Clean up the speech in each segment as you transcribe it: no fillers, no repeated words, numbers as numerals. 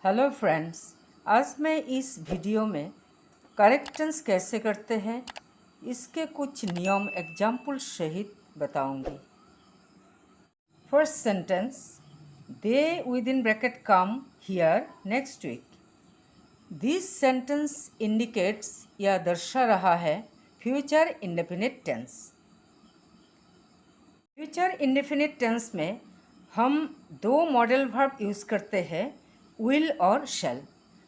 Hello friends, आज मैं इस वीडियो में करेक्शंस कैसे करते हैं इसके कुछ नियम एग्जाम्पल सहित बताऊंगी। First sentence, they with in bracket come here next week. This sentence indicates या दर्शा रहा है future indefinite tense. Future indefinite tense में हम दो मॉडल वर्ब यूज़ करते हैं, विल और शैल।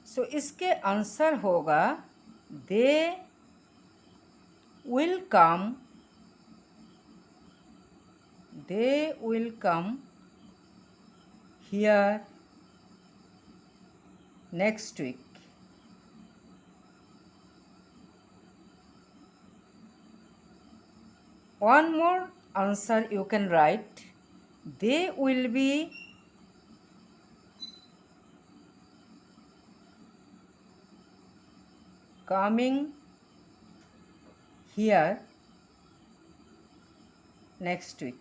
सो इसके आंसर होगा they will come, they will come here next week. One more answer you can write, they will be coming here next week.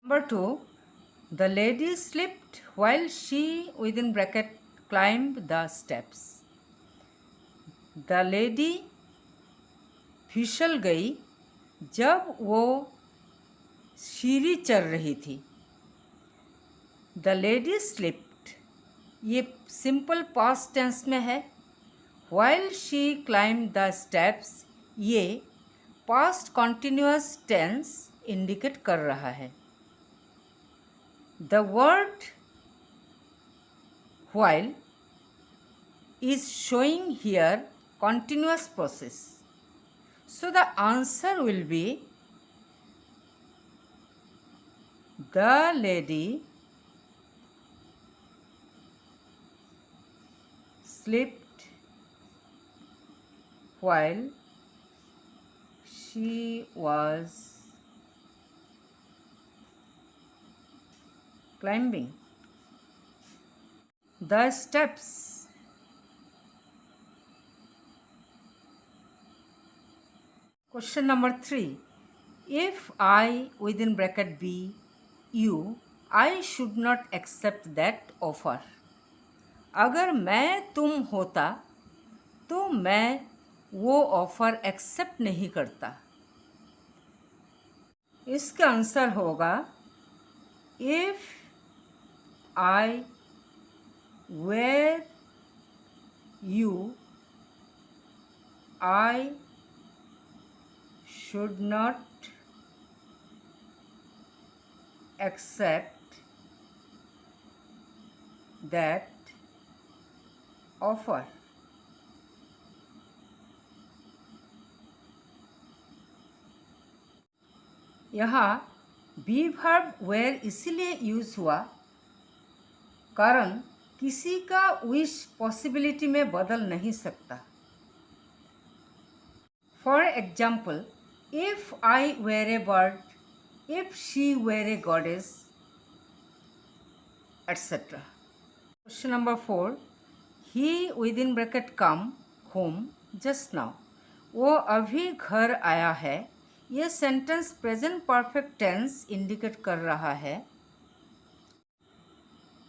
Number 2, the lady slipped while she within bracket climbed the steps. The lady फिसल गई जब वो सीढ़ी चढ़ रही थी। The lady slipped ये simple past tense में है। While she climb the steps ये पास्ट कॉन्टिन्यूअस टेंस इंडिकेट कर रहा है। The word while is showing here continuous process. So the answer will be the lady slipped while she was climbing the steps. Question number 3. If I within bracket be you, I should not accept that offer. अगर मैं तुम होता तो मैं वो offer accept नहीं करता। इसका आंसर होगा if I were you I should not accept that offer. यहाँ बी वर्ब वेयर इसीलिए यूज हुआ कारण किसी का विश पॉसिबिलिटी में बदल नहीं सकता। For example, if I were a bird, if she were a goddess, etc. Question number 4. He within bracket come home just now. वो अभी घर आया है। ये sentence present perfect tense indicate कर रहा है।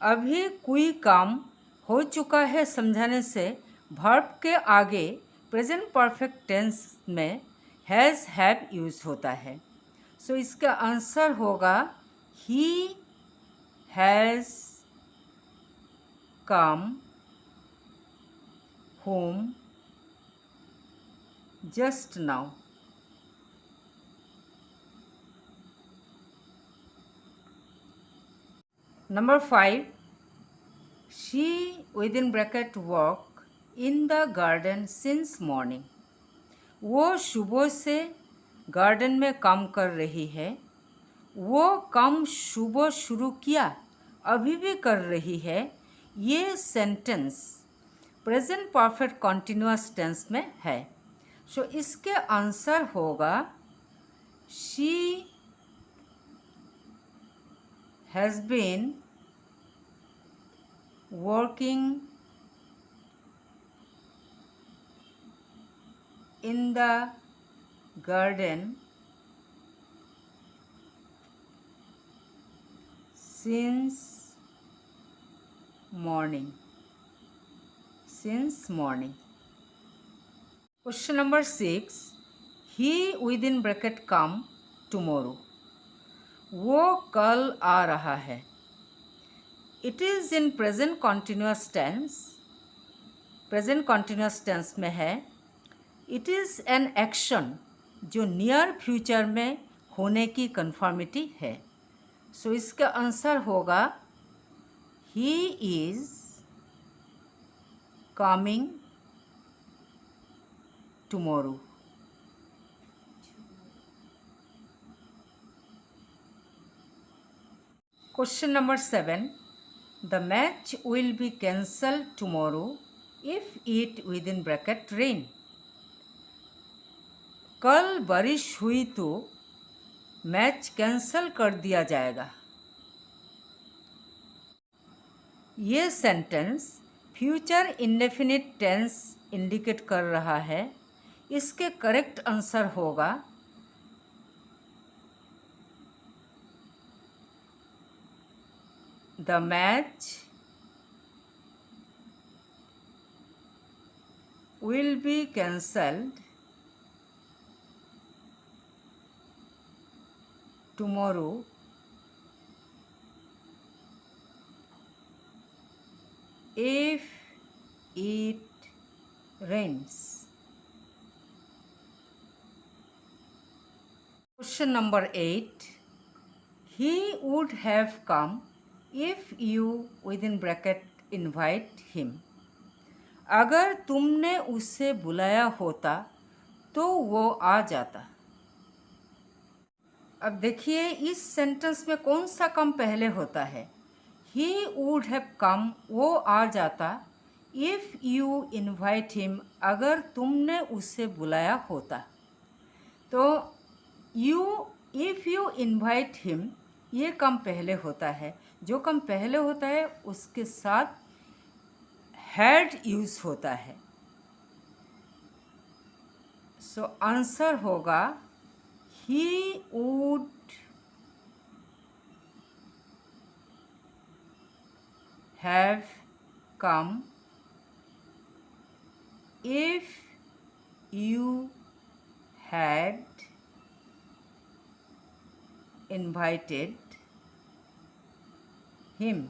अभी कोई काम हो चुका है समझाने से वर्ब के आगे प्रेजेंट परफेक्ट टेंस में हैज़ हैव यूज होता है। सो इसका आंसर होगा he has come home just now. Number 5, she with in bracket walk in the garden since morning. वो सुबह से गार्डन में काम कर रही है। वो काम सुबह शुरू किया, अभी भी कर रही है। ये sentence present perfect continuous tense में है। सो इसके आंसर होगा she has been working in the garden since morning. Since morning. Question number 6. He within bracket come tomorrow. वो कल आ रहा है. It is in present continuous tense. Present continuous tense में है. It is an action जो near future में होने की कन्फर्मिटी है. सो इसका आंसर होगा he is coming tomorrow. Question number 7. The match will B cancel tomorrow if it with in bracket rain. कल बारिश हुई तो मैच कैंसल कर दिया जाएगा. ये sentence future indefinite tense indicate कर रहा है. इसके करेक्ट आंसर होगा the match will be cancelled tomorrow if it rains. Question number 8. He would have come if you within bracket invite him. अगर तुमने उसे बुलाया होता तो वो आ जाता. अब देखिए इस सेंटेंस में कौन सा कम पहले होता है. ही वुड हैव कम वो आ जाता. इफ़ यू इनवाइट हिम अगर तुमने उसे बुलाया होता. तो इफ़ यू इनवाइट हिम ये कम पहले होता है. जो कम पहले होता है उसके साथ हैड यूज होता है. सो आंसर होगा he would have come if you had invited him.